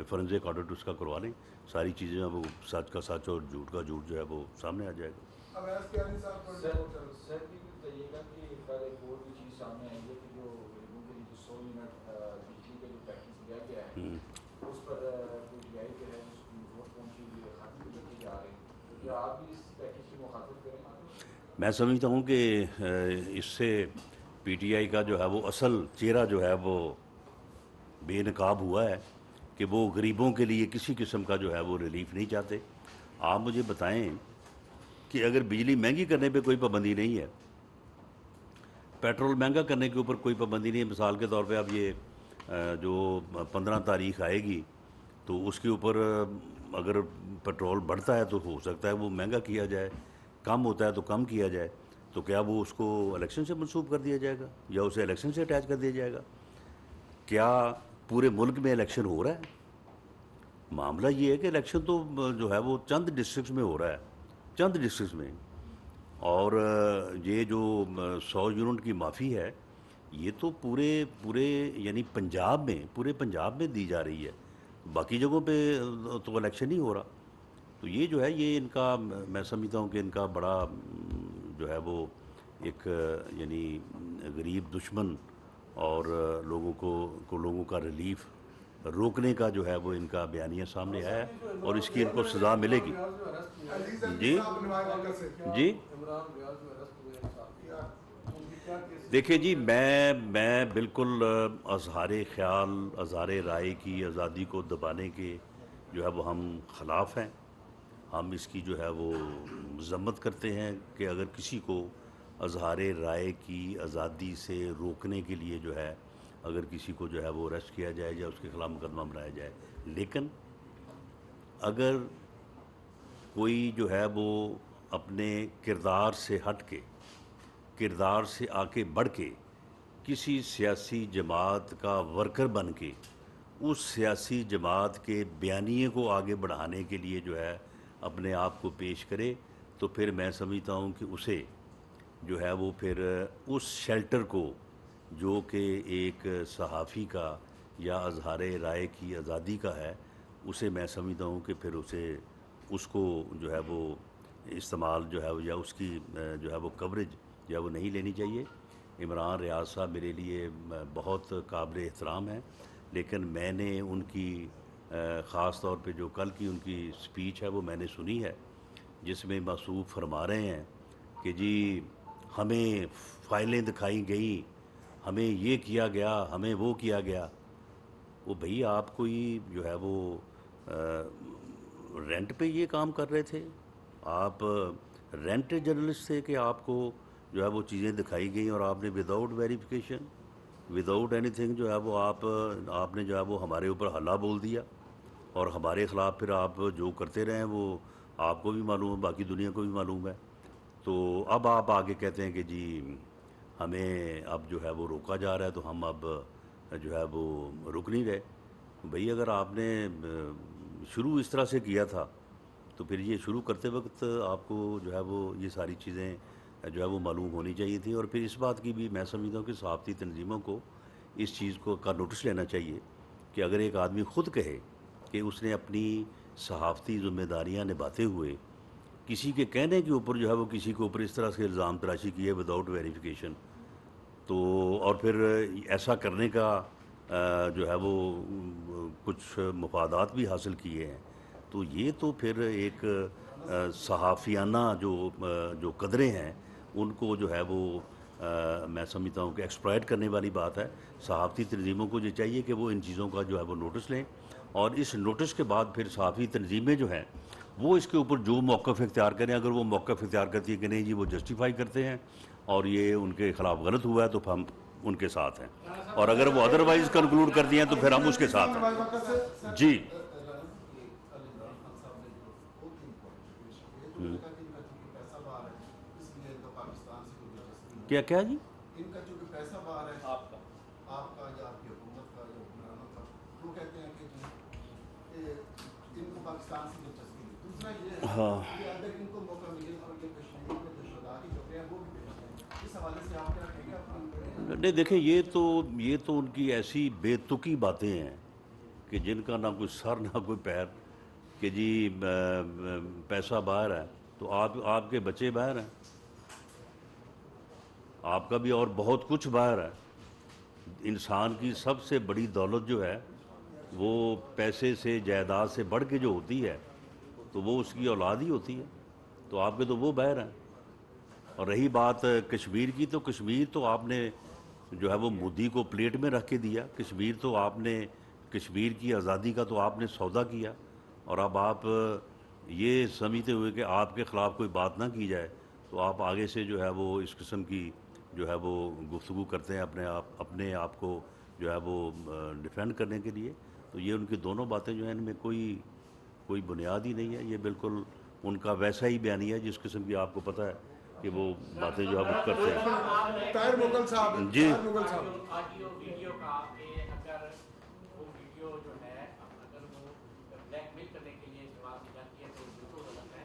فورنزک آڈٹ اس کا کروا لیں, ساری چیزیں وہ سچ کا سچ اور جھوٹ کا جھوٹ جو ہے وہ سامنے آ جائے گا. سر بھی کہیے گا کہ ایک اور بھی چیز سامنے آئی ہے کہ جو غریبوں کے لیے جو 100 یونٹ بجلی کا جو پیکیج دیا گیا ہے اس پر کوئی ڈی آئی کے ہے اس کی ووٹ پہنچی ہوئی ہے, خط بھی لکھے جا رہے ہیں, تو کیا آپ بھی اس پیکیج کی مخاطب کریں گے؟ میں سمجھتا ہوں کہ اس سے پی ٹی آئی کا جو ہے وہ اصل چہرہ جو ہے وہ بے نقاب ہوا ہے کہ وہ غریبوں کے لیے کسی قسم کا جو ہے وہ ریلیف نہیں چاہتے. آپ مجھے بتائیں کہ اگر بجلی مہنگی کرنے پہ کوئی پابندی نہیں ہے, پیٹرول مہنگا کرنے کے اوپر کوئی پابندی نہیں ہے, مثال کے طور پہ اب یہ جو 15 تاریخ آئے گی تو اس کے اوپر اگر پیٹرول بڑھتا ہے تو ہو سکتا ہے وہ مہنگا کیا جائے, کم ہوتا ہے تو کم کیا جائے, تو کیا وہ اس کو الیکشن سے منسوب کر دیا جائے گا یا اسے الیکشن سے اٹیچ کر دیا جائے گا؟ کیا پورے ملک میں الیکشن ہو رہا ہے؟ معاملہ یہ ہے کہ الیکشن تو جو ہے وہ چند ڈسٹرکٹس میں ہو رہا ہے, چند ڈسٹرکٹس میں, اور یہ جو 100 یونٹ کی معافی ہے یہ تو پورے یعنی پورے پنجاب میں دی جا رہی ہے, باقی جگہوں پہ تو الیکشن نہیں ہو رہا. تو یہ جو ہے یہ ان کا میں سمجھتا ہوں کہ ان کا بڑا جو ہے وہ ایک یعنی غریب دشمن اور لوگوں کا ریلیف روکنے کا جو ہے وہ ان کا بیانیہ سامنے آیا ہے, اور اس کی ان کو سزا ملے گی. جی جی دیکھیں جی میں بالکل اظہار خیال, اظہار رائے کی آزادی کو دبانے کے جو ہے وہ ہم خلاف ہیں. ہم اس کی جو ہے وہ مذمت کرتے ہیں کہ اگر کسی کو اظہار رائے کی آزادی سے روکنے کے لیے جو ہے اگر کسی کو جو ہے وہ اریسٹ کیا جائے یا اس کے خلاف مقدمہ بنایا جائے, لیکن اگر کوئی جو ہے وہ اپنے کردار سے ہٹ کے, کردار سے آگے بڑھ کے کسی سیاسی جماعت کا ورکر بن کے اس سیاسی جماعت کے بیانیے کو آگے بڑھانے کے لیے جو ہے اپنے آپ کو پیش کرے, تو پھر میں سمجھتا ہوں کہ اسے جو ہے وہ پھر اس شیلٹر کو جو کہ ایک صحافی کا یا اظہار رائے کی آزادی کا ہے, اسے میں سمجھتا ہوں کہ پھر اس کو جو ہے وہ استعمال جو ہے یا اس کی جو ہے وہ کوریج جو ہے وہ نہیں لینی چاہیے. عمران ریاض صاحب میرے لیے بہت قابل احترام ہیں, لیکن میں نے ان کی خاص طور پہ جو کل کی ان کی سپیچ ہے وہ میں نے سنی ہے، جس میں موصوف فرما رہے ہیں کہ جی ہمیں فائلیں دکھائی گئیں، ہمیں یہ کیا گیا، ہمیں وہ کیا گیا۔ وہ بھئی آپ کوئی جو ہے وہ رینٹ پہ یہ کام کر رہے تھے؟ آپ رینٹ جرنلسٹ تھے کہ آپ کو جو ہے وہ چیزیں دکھائی گئیں اور آپ نے without verification, without any thing جو ہے وہ آپ نے جو ہے وہ ہمارے اوپر حلہ بول دیا، اور ہمارے خلاف پھر آپ جو کرتے رہے ہیں وہ آپ کو بھی معلوم ہے، باقی دنیا کو بھی معلوم ہے۔ تو اب آپ آگے کہتے ہیں کہ جی ہمیں اب جو ہے وہ روکا جا رہا ہے، تو ہم اب جو ہے وہ رک نہیں رہے۔ بھئی اگر آپ نے شروع اس طرح سے کیا تھا تو پھر یہ شروع کرتے وقت آپ کو جو ہے وہ یہ ساری چیزیں جو ہے وہ معلوم ہونی چاہیے تھی، اور پھر اس بات کی بھی میں سمجھتا ہوں کہ صحافتی تنظیموں کو اس چیز کا نوٹس لینا چاہیے کہ اگر ایک آدمی خود کہے کہ اس نے اپنی صحافتی ذمہ داریاں نبھاتے ہوئے کسی کے کہنے کے اوپر جو ہے وہ کسی کے اوپر اس طرح سے الزام تراشی کی ہے وداؤٹ ویریفیکیشن، تو اور پھر ایسا کرنے کا جو ہے وہ کچھ مفادات بھی حاصل کیے ہیں، تو یہ تو پھر ایک صحافیانہ جو قدریں ہیں ان کو جو ہے وہ میں سمجھتا ہوں کہ ایکسپلائٹ کرنے والی بات ہے۔ صحافتی تنظیموں کو یہ چاہیے کہ وہ ان چیزوں کا جو ہے وہ نوٹس لیں، اور اس نوٹس کے بعد پھر صحافی تنظیمیں جو ہیں وہ اس کے اوپر جو موقف اختیار کریں۔ اگر وہ موقف اختیار کرتی ہے کہ نہیں جی وہ جسٹیفائی کرتے ہیں اور یہ ان کے خلاف غلط ہوا ہے تو ہم ان کے ساتھ ہیں، اور اگر وہ ادروائز کنکلوڈ کر دیا ہیں تو پھر ہم اس کے ساتھ ہیں۔ جی کیا کیا جی؟ ان کا چونکہ پیسہ باہر ہے، آپ کا یا آپ کی حکومت کا یا حکمرانوں کا، وہ کہتے ہیں کہ ان کو پاکستان سے دلچسپی نہیں۔ دوسرا یہ ہے کہ اگر ان کو موقع ملے اور یہ کشمیر میں جو شہداء کی خبریں ہیں وہ بھی پیش کریں، اس حوالے سے آپ کیا رکھیں گے اپنی؟ نہیں دیکھیں، یہ تو ان کی ایسی بے تکی باتیں ہیں کہ جن کا نہ کوئی سر نہ کوئی پیر، کہ جی پیسہ باہر ہے تو آپ کے بچے باہر ہیں، آپ کا بھی اور بہت کچھ باہر ہے۔ انسان کی سب سے بڑی دولت جو ہے وہ پیسے سے، جائیداد سے بڑھ کے جو ہوتی ہے تو وہ اس کی اولاد ہی ہوتی ہے، تو آپ کے تو وہ باہر ہیں۔ اور رہی بات کشمیر کی، تو کشمیر تو آپ نے جو ہے وہ مودی کو پلیٹ میں رکھ کے دیا، کشمیر تو آپ نے، کشمیر کی آزادی کا تو آپ نے سودا کیا، اور اب آپ یہ سمجھتے ہوئے کہ آپ کے خلاف کوئی بات نہ کی جائے تو آپ آگے سے جو ہے وہ اس قسم کی جو ہے وہ گفتگو کرتے ہیں اپنے آپ کو جو ہے وہ ڈیفینڈ کرنے کے لیے۔ تو یہ ان کی دونوں باتیں جو ہیں ان میں کوئی بنیاد ہی نہیں ہے، یہ بالکل ان کا ویسا ہی بیانیہ ہے جس قسم کی آپ کو پتہ ہے کہ وہ باتیں جو ہے وہ کرتے ہیں۔ طاہر مغل صاحب، جی طاہر مغل صاحب، آڈیو ویڈیو کا کہ اگر وہ ویڈیو جو ہے اگر وہ بلیک میل کرنے کے لیے استعمال کی جاتی ہے تو بالکل غلط ہے۔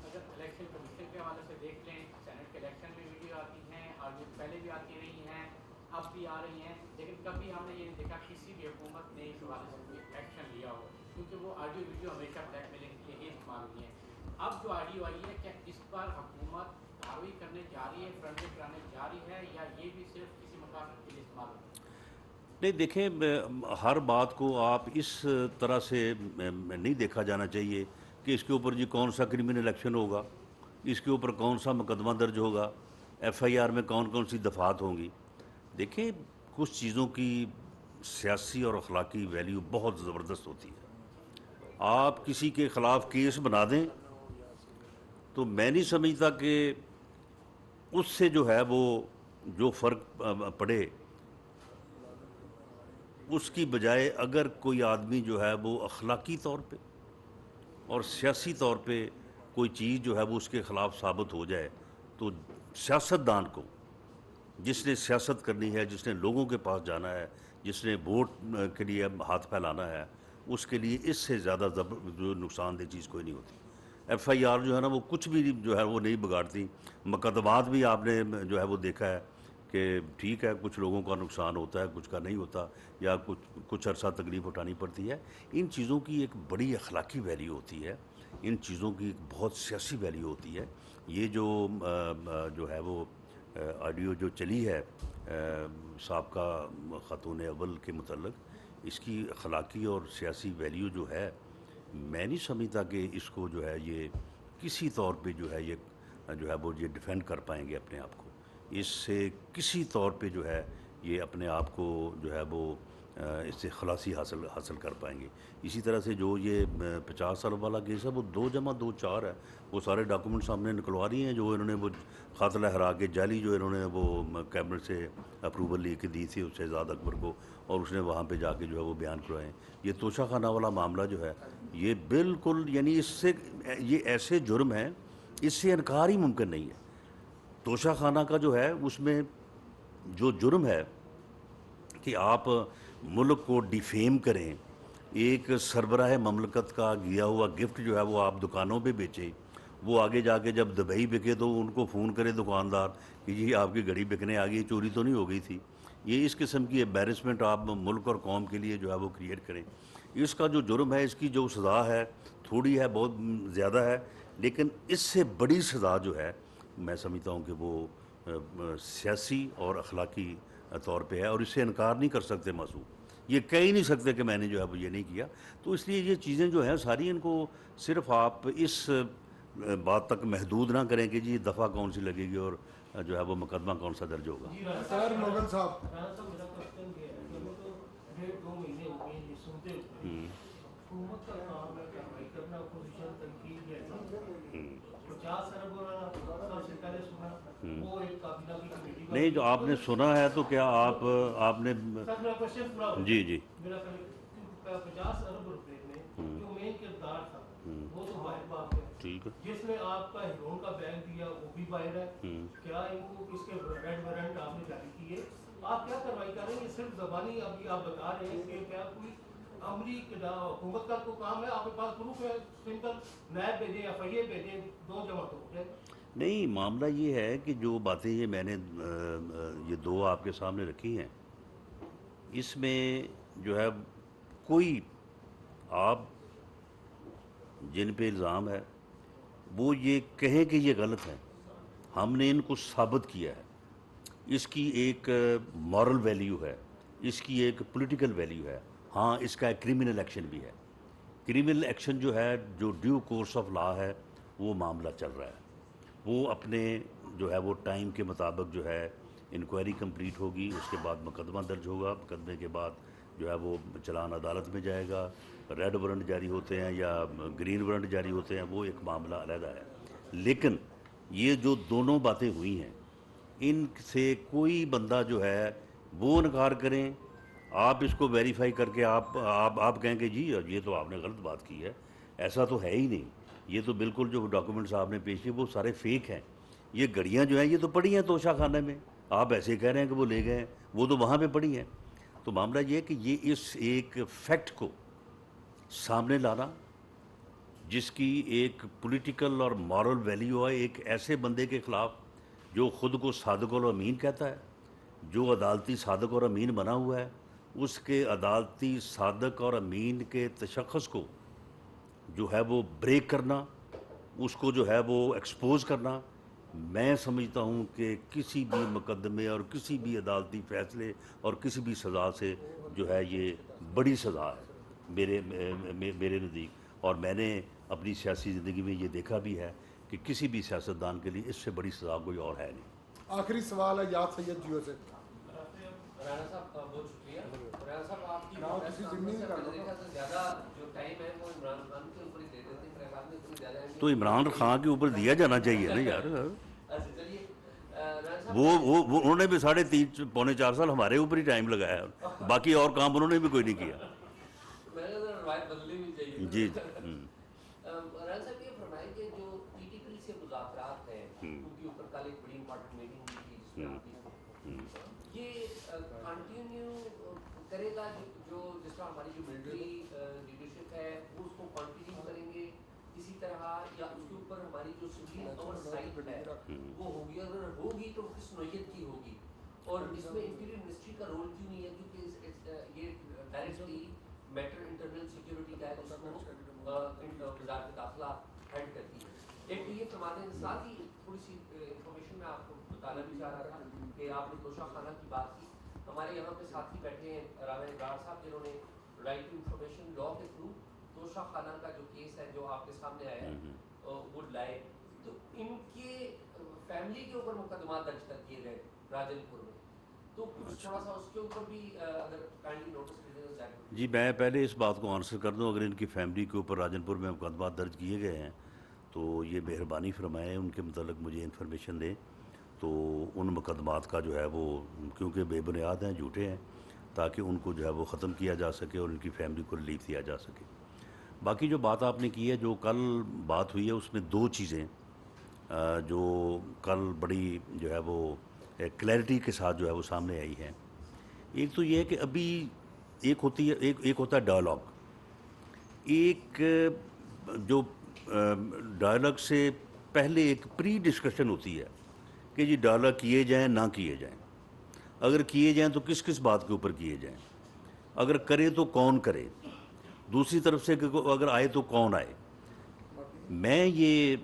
اگر الیکشن کمیشن کے حوالے سے دیکھ لیں، سینٹ کے الیکشن میں ویڈیو آتی ہیں، آڈیو پہلے بھی آتی رہی ہیں، اب بھی آ رہی ہیں، لیکن کبھی ہم نے یہ نہیں دیکھا کسی بھی حکومت نے اس حوالے سے کوئی ایکشن لیا ہو، کیونکہ وہ آڈیو ویڈیو ہمیشہ بلیک میلنگ کے لیے ہی استعمال ہوئی ہیں۔ اب جو آڈیو آئی ہے کیا اس پر حکومت کارروائی کرنے جا رہی ہے، فرنٹیں کرانے جا رہی ہے، یا یہ بھی صرف کسی مقاصد کے لیے استعمال ہوتی ہے؟ نہیں دیکھیں، ہر بات کو آپ اس طرح سے نہیں دیکھا جانا چاہیے کہ اس کے اوپر جی کون سا کرمنل ایکشن ہوگا، اس کے اوپر کون سا مقدمہ درج ہوگا، ایف آئی آر میں کون سی دفعات ہوں گی۔ دیکھیں، کچھ چیزوں کی سیاسی اور اخلاقی ویلیو بہت زبردست ہوتی ہے۔ آپ کسی کے خلاف کیس بنا دیں تو میں نہیں سمجھتا کہ اس سے جو ہے وہ جو فرق پڑے، اس کی بجائے اگر کوئی آدمی جو ہے وہ اخلاقی طور پہ اور سیاسی طور پہ کوئی چیز جو ہے وہ اس کے خلاف ثابت ہو جائے، تو سیاستدان کو، جس نے سیاست کرنی ہے، جس نے لوگوں کے پاس جانا ہے، جس نے ووٹ کے لیے ہاتھ پھیلانا ہے، اس کے لیے اس سے زیادہ جو نقصان دہ چیز کوئی نہیں ہوتی۔ ایف آئی آر جو ہے نا وہ کچھ بھی جو ہے وہ نہیں بگاڑتی، مقدمات بھی آپ نے جو ہے وہ دیکھا ہے کہ ٹھیک ہے کچھ لوگوں کا نقصان ہوتا ہے، کچھ کا نہیں ہوتا، یا کچھ عرصہ تکلیف اٹھانی پڑتی ہے۔ ان چیزوں کی ایک بڑی اخلاقی ویلیو ہوتی ہے، ان چیزوں کی ایک بہت سیاسی ویلیو ہوتی ہے۔ یہ جو ہے وہ آڈیو جو چلی ہے سابقہ خاتون اول کے متعلق، اس کی اخلاقی اور سیاسی ویلیو جو ہے میں نہیں سمجھتا کہ اس کو جو ہے یہ کسی طور پہ جو ہے وہ یہ ڈیفینڈ کر پائیں گے اپنے آپ کو. اس سے کسی طور پہ جو ہے یہ اپنے آپ کو جو ہے وہ اس سے خلاصی حاصل کر پائیں گے. اسی طرح سے جو یہ 50 سال والا کیس ہے وہ 2 + 2 = 4 ہے. وہ سارے ڈاکومنٹ سامنے نکلوا رہی ہیں جو انہوں نے وہ خط لہرا کے جعلی جو انہوں نے وہ کیبنٹ سے اپروول لے کے دی تھی اس شہزاد اکبر کو, اور اس نے وہاں پہ جا کے جو ہے وہ بیان کروائے. یہ توشہ خانہ والا معاملہ جو ہے یہ بالکل یعنی اس سے یہ ایسے جرم ہیں اس سے انکار ہی ممکن نہیں ہے. توشہ خانہ کا جو ہے اس میں جو جرم ہے کہ آپ ملک کو ڈیفیم کریں, ایک سربراہ مملکت کا گیا ہوا گفٹ جو ہے وہ آپ دکانوں پہ بیچیں, وہ آگے جا کے جب دبئی بکے تو ان کو فون کرے دکاندار کہ جی آپ کی گھڑی بکنے آ گئی, چوری تو نہیں ہو گئی تھی. یہ اس قسم کی ایمبیرسمنٹ آپ ملک اور قوم کے لیے جو ہے وہ کریٹ کریں. اس کا جو جرم ہے اس کی جو سزا ہے تھوڑی ہے, بہت زیادہ ہے, لیکن اس سے بڑی سزا جو ہے میں سمجھتا ہوں کہ وہ سیاسی اور اخلاقی طور پہ ہے, اور اس سے انکار نہیں کر سکتے معصوم. یہ کہہ ہی نہیں سکتے کہ میں نے جو ہے وہ یہ نہیں کیا. تو اس لیے یہ چیزیں جو ہیں ساری ان کو صرف آپ اس بات تک محدود نہ کریں کہ جی دفعہ کون سی لگے گی اور جو ہے وہ مقدمہ کون سا درج ہوگا. خیر مغل صاحب, رانا صاحب میرا کوشچن یہ ہے کہ ہمیں تو 1.5-2 مہینے ہو گئے یہ سنتے ہوئے. حکومت کا کام ہے کارروائی کرنا, اپوزیشن تنقید ہے. 50 ارب سب سے پہلے سنا وہ ایک کابینہ کی کمیٹی کا نہیں جو آپ نے سنا ہے تو کیا آپ نے سر میرا کوشچن پورا ہو جی میرا 50 ارب روپے میں جو مین کردار تھا وہ تو باہر بات ہے, ٹھیک ہے, جس نے آپ کا ہیرون کا بینک دیا وہ بھی باہر ہے. کیا ان کو اس کے ریڈ وارنٹ آپ نے جاری کیے؟ آپ کیا کارروائی کریں گے؟ صرف زبانی ابھی آپ بتا رہے ہیں کہ کیا کوئی عملی حکومت کا تو کام ہے, آپ کے پاس پروف ہے, سمپل نیب بھیجیں ایف آئی اے بھیجیں 2 جمع ہو جائے. نہیں معاملہ یہ ہے کہ جو باتیں یہ میں نے یہ 2 آپ کے سامنے رکھی ہیں اس میں جو ہے کوئی آپ جن پہ الزام ہے وہ یہ کہیں کہ یہ غلط ہے, ہم نے ان کو ثابت کیا ہے. اس کی ایک مورل ویلیو ہے, اس کی ایک پولیٹیکل ویلیو ہے. ہاں اس کا ایک کرمنل ایکشن بھی ہے. کرمنل ایکشن جو ہے جو ڈیو کورس آف لا ہے وہ معاملہ چل رہا ہے. وہ اپنے جو ہے وہ ٹائم کے مطابق جو ہے انکوائری کمپلیٹ ہوگی, اس کے بعد مقدمہ درج ہوگا, مقدمے کے بعد جو ہے وہ چلان عدالت میں جائے گا, ریڈ وارنٹ جاری ہوتے ہیں یا گرین وارنٹ جاری ہوتے ہیں, وہ ایک معاملہ علیحدہ ہے. لیکن یہ جو دونوں باتیں ہوئی ہیں ان سے کوئی بندہ جو ہے وہ انکار کریں, آپ اس کو ویریفائی کر کے آپ کہیں کہ جی یہ تو آپ نے غلط بات کی ہے, ایسا تو ہے ہی نہیں. یہ تو بالکل جو ڈاکومنٹس آپ نے پیش کیے وہ سارے فیک ہیں. یہ گھڑیاں جو ہیں یہ تو پڑی ہیں توشہ خانے میں, آپ ایسے کہہ رہے ہیں کہ وہ لے گئے ہیں, وہ تو وہاں پہ پڑی ہیں. تو معاملہ یہ ہے کہ یہ اس ایک فیکٹ کو سامنے لانا جس کی ایک پولیٹیکل اور مورل ویلیو ہے ایک ایسے بندے کے خلاف جو خود کو صادق اور امین کہتا ہے, جو عدالتی صادق اور امین بنا ہوا ہے, اس کے عدالتی صادق اور امین کے تشخص کو جو ہے وہ بریک کرنا, اس کو جو ہے وہ ایکسپوز کرنا, میں سمجھتا ہوں کہ کسی بھی مقدمے اور کسی بھی عدالتی فیصلے اور کسی بھی سزا سے جو ہے یہ بڑی سزا ہے میرے نزدیک. اور میں نے اپنی سیاسی زندگی میں یہ دیکھا بھی ہے کہ کسی بھی سیاستدان کے لیے اس سے بڑی سزا کوئی اور ہے نہیں. آخری سوال ہے یاد سید جیو سے. رانا صاحب بہت شکریہ. رانا صاحب آپ کی کسی ضمنی کا زیادہ جو ٹائم ہے وہ عمران خان کے اوپر ہی دے دیتے ہیں, عمران خان نے اتنی زیادہ تو عمران خان کے اوپر دیا جانا چاہیے نا یار. اچھا چلیے رانا صاحب وہ انہوں نے بھی 3.5-4 سال ہمارے اوپر ہی ٹائم لگایا, باقی اور کام انہوں نے بھی کوئی نہیں کیا. میں نے روایت بدلنی بھی چاہیے. جی رانا صاحب یہ فرمائیں کہ جو پی ٹی پی سے مذاکرات ہیں ان کے اوپر کل ایک بڑی امپورٹنٹ میٹنگ ہوئی تھی جس میں آپ کی, یہ کنٹینیو کرے گا جو جس طرح ہماری جو ملٹری لیڈرشپ ہے وہ اس کو کنٹینیو کریں گے اسی طرح, یا اس کے اوپر ہماری جو سپریم اوورسائٹ ہے وہ ہوگی, اگر ہوگی تو کس نوعیت کی ہوگی, اور اس میں انٹیریئر منسٹری کا رول کیوں نہیں ہے, کیونکہ یہ ڈائریکٹلی میٹر انٹرنل سیکیورٹی کا ہے, اس کو وزارت داخلہ ہیڈ کرتی ہے. ایک تو یہ فرماتے ہیں, ساتھ ہی تھوڑی سی انفارمیشن میں آپ کو بتانا بھی چاہ رہا تھا کہ آپ نے توشہ خانہ کی بات کی, ہمارے یہاں پہ ساتھی بیٹھے ہیں رانا ابرار صاحب جنہوں نے رائٹ ٹو انفارمیشن لا کے تھرو توشہ خانہ کا جو کیس ہے جو آپ کے سامنے آیا ہے وہ لائے، تو ان کے فیملی کے اوپر مقدمات درج کر دیے گئے راجن پور میں، تو کچھ تھوڑا سا اس کے اوپر بھی اگر کائنڈلی نوٹس لے لیں۔ جی میں پہلے اس بات کو آنسر کر دوں، اگر ان کی فیملی کے اوپر راجن پور میں مقدمات درج کیے گئے ہیں تو یہ مہربانی فرمائیں ان کے متعلق مجھے انفارمیشن دیں، تو ان مقدمات کا جو ہے وہ کیونکہ بے بنیاد ہیں، جھوٹے ہیں، تاکہ ان کو جو ہے وہ ختم کیا جا سکے اور ان کی فیملی کو ریلیف دیا جا سکے۔ باقی جو بات آپ نے کی ہے، جو کل بات ہوئی ہے، اس میں دو چیزیں جو کل بڑی جو ہے وہ کلیئرٹی کے ساتھ جو ہے وہ سامنے آئی ہیں۔ ایک تو یہ ہے کہ ابھی ایک ہوتا ہے ڈائلاگ، ایک جو ڈائلاگ سے پہلے ایک پری ڈسکشن ہوتی ہے کہ جی ڈائلاگ کیے جائیں نہ کیے جائیں، اگر کیے جائیں تو کس کس بات کے اوپر کیے جائیں، اگر کریں تو کون کرے، دوسری طرف سے اگر آئے تو کون آئے۔ میں یہ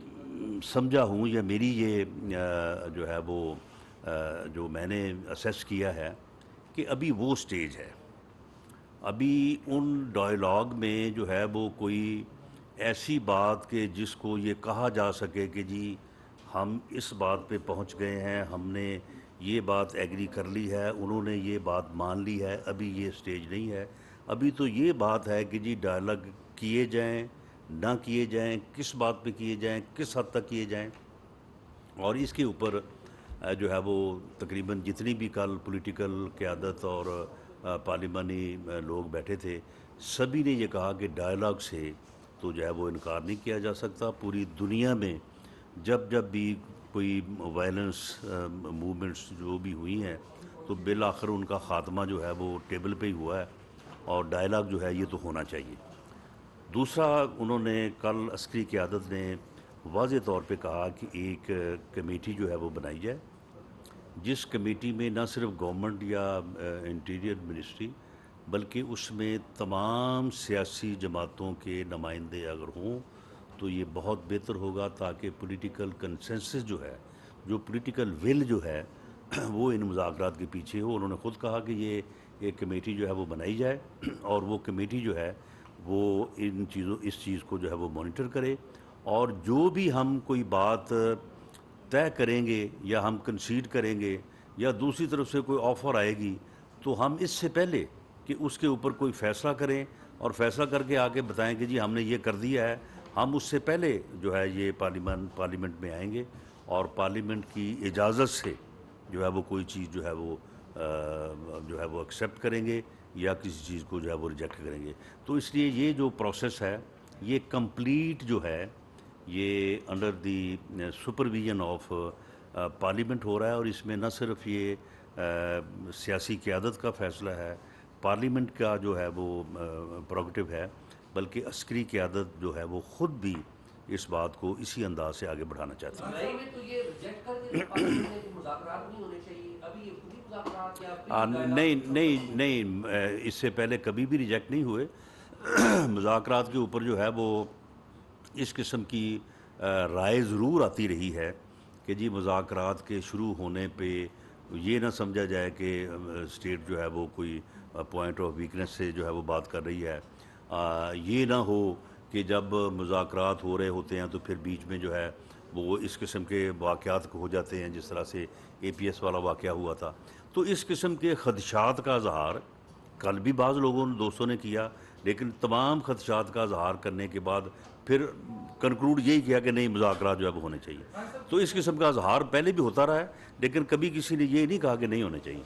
سمجھا ہوں، یا میری یہ جو ہے وہ جو میں نے اسیس کیا ہے کہ ابھی وہ سٹیج ہے، ابھی ان ڈائلاگ میں جو ہے وہ کوئی ایسی بات کہ جس کو یہ کہا جا سکے کہ جی ہم اس بات پہ پہنچ گئے ہیں، ہم نے یہ بات ایگری کر لی ہے، انہوں نے یہ بات مان لی ہے، ابھی یہ سٹیج نہیں ہے۔ ابھی تو یہ بات ہے کہ جی ڈائلاگ کیے جائیں نہ کیے جائیں، کس بات پہ کیے جائیں، کس حد تک کیے جائیں، اور اس کے اوپر جو ہے وہ تقریباً جتنی بھی کل پولیٹیکل قیادت اور پارلیمانی لوگ بیٹھے تھے، سبھی نے یہ کہا کہ ڈائلاگ سے تو جو ہے وہ انکار نہیں کیا جا سکتا۔ پوری دنیا میں جب بھی کوئی وائلنس موومنٹس جو بھی ہوئی ہیں تو بالآخر ان کا خاتمہ جو ہے وہ ٹیبل پہ ہی ہوا ہے، اور ڈائلاگ جو ہے یہ تو ہونا چاہیے۔ دوسرا، انہوں نے کل عسکری قیادت نے واضح طور پہ کہا کہ ایک کمیٹی جو ہے وہ بنائی جائے، جس کمیٹی میں نہ صرف گورنمنٹ یا انٹیریئر منسٹری بلکہ اس میں تمام سیاسی جماعتوں کے نمائندے اگر ہوں تو یہ بہت بہتر ہوگا، تاکہ پولیٹیکل کنسنسس جو ہے، جو پولیٹیکل ول جو ہے وہ ان مذاکرات کے پیچھے ہو۔ انہوں نے خود کہا کہ یہ ایک کمیٹی جو ہے وہ بنائی جائے، اور وہ کمیٹی جو ہے وہ اس چیز کو جو ہے وہ مانیٹر کرے، اور جو بھی ہم کوئی بات طے کریں گے یا ہم کنسیڈ کریں گے یا دوسری طرف سے کوئی آفر آئے گی، تو ہم اس سے پہلے کہ اس کے اوپر کوئی فیصلہ کریں اور فیصلہ کر کے آگے بتائیں کہ جی ہم نے یہ کر دیا ہے، ہم اس سے پہلے جو ہے یہ پارلیمنٹ میں آئیں گے اور پارلیمنٹ کی اجازت سے جو ہے وہ کوئی چیز جو ہے وہ ایکسیپٹ کریں گے یا کسی چیز کو جو ہے وہ ریجیکٹ کریں گے۔ تو اس لیے یہ جو پروسیس ہے یہ کمپلیٹ جو ہے یہ under the supervision of parliament ہو رہا ہے، اور اس میں نہ صرف یہ سیاسی قیادت کا فیصلہ ہے، پارلیمنٹ کا جو ہے وہ پروگیٹو ہے، بلکہ عسکری قیادت جو ہے وہ خود بھی اس بات کو اسی انداز سے آگے بڑھانا چاہتی ہے۔ جولائی میں تو یہ ریجیکٹ کر دیا پارلیمنٹ نے کہ مذاکرات نہیں ہونے چاہیے، ابھی یہ خود ہی مذاکرات یا نہیں، اس سے پہلے کبھی بھی ریجیکٹ نہیں ہوئے۔ مذاکرات کے اوپر جو ہے وہ اس قسم کی رائے ضرور آتی رہی ہے کہ جی مذاکرات کے شروع ہونے پہ یہ نہ سمجھا جائے کہ اسٹیٹ جو ہے وہ کوئی پوائنٹ آف ویکنس سے جو ہے وہ بات کر رہی ہے، یہ نہ ہو کہ جب مذاکرات ہو رہے ہوتے ہیں تو پھر بیچ میں جو ہے وہ اس قسم کے واقعات ہو جاتے ہیں جس طرح سے اے پی ایس والا واقعہ ہوا تھا۔ تو اس قسم کے خدشات کا اظہار کل بھی بعض دوستوں نے کیا، لیکن تمام خدشات کا اظہار کرنے کے بعد پھر کنکلوڈ یہی کیا کہ نہیں مذاکرات جو ہے وہ ہونے چاہیے۔ تو اس قسم کا اظہار پہلے بھی ہوتا رہا ہے، لیکن کبھی کسی نے یہ نہیں کہا کہ نہیں ہونے چاہیے۔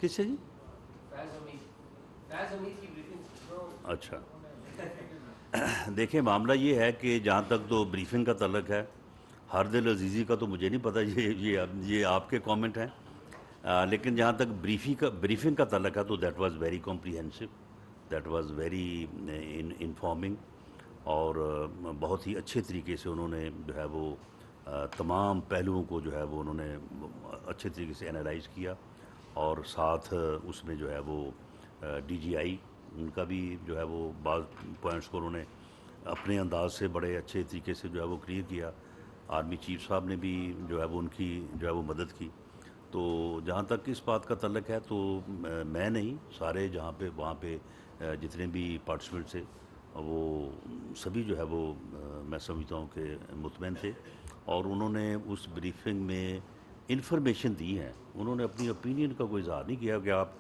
کس سے جی؟ اچھا، دیکھیں معاملہ یہ ہے کہ جہاں تک تو بریفنگ کا تعلق ہے، ہردل عزیزی کا تو مجھے نہیں پتہ، یہ آپ کے کامنٹ ہیں، لیکن جہاں تک بریفنگ کا تعلق ہے تو that was very comprehensive, that was very informing, اور بہت ہی اچھے طریقے سے انہوں نے جو ہے وہ تمام پہلوؤں کو جو ہے وہ انہوں نے اچھے طریقے سے انالائز کیا، اور ساتھ اس میں جو ہے وہ DGI ان کا بھی جو ہے وہ بعض پوائنٹس کو انہوں نے اپنے انداز سے بڑے اچھے طریقے سے جو ہے وہ کلیئر کیا. آرمی چیف صاحب نے بھی جو ہے وہ ان کی جو ہے وہ مدد کی. تو جہاں تک اس بات کا تعلق ہے تو میں نہیں، سارے جہاں پہ وہاں پہ جتنے بھی پارٹیسپینٹ تھے وہ سبھی جو ہے وہ میں سمجھتا ہوں کہ مطمئن تھے، اور انہوں نے اس بریفنگ میں انفارمیشن دی ہیں. انہوں نے اپنی اوپینین کا کوئی اظہار نہیں کیا کہ آپ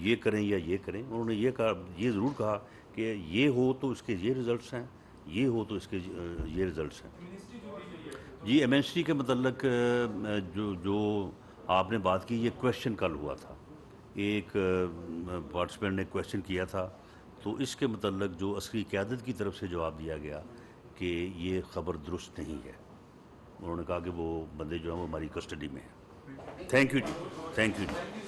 یہ کریں یا یہ کریں. انہوں نے یہ ضرور کہا کہ یہ ہو تو اس کے یہ رزلٹس ہیں، یہ ہو تو اس کے یہ رزلٹس ہیں. جی ایمنسٹی کے متعلق جو آپ نے بات کی، یہ کویشچن کل ہوا تھا، ایک پارٹیسپینٹ نے کویشچن کیا تھا، تو اس کے متعلق جو عسکری قیادت کی طرف سے جواب دیا گیا کہ یہ خبر درست نہیں ہے. انہوں نے کہا کہ وہ بندے جو ہیں وہ ہماری کسٹڈی میں ہیں. تھینک یو جی، تھینک یو جی.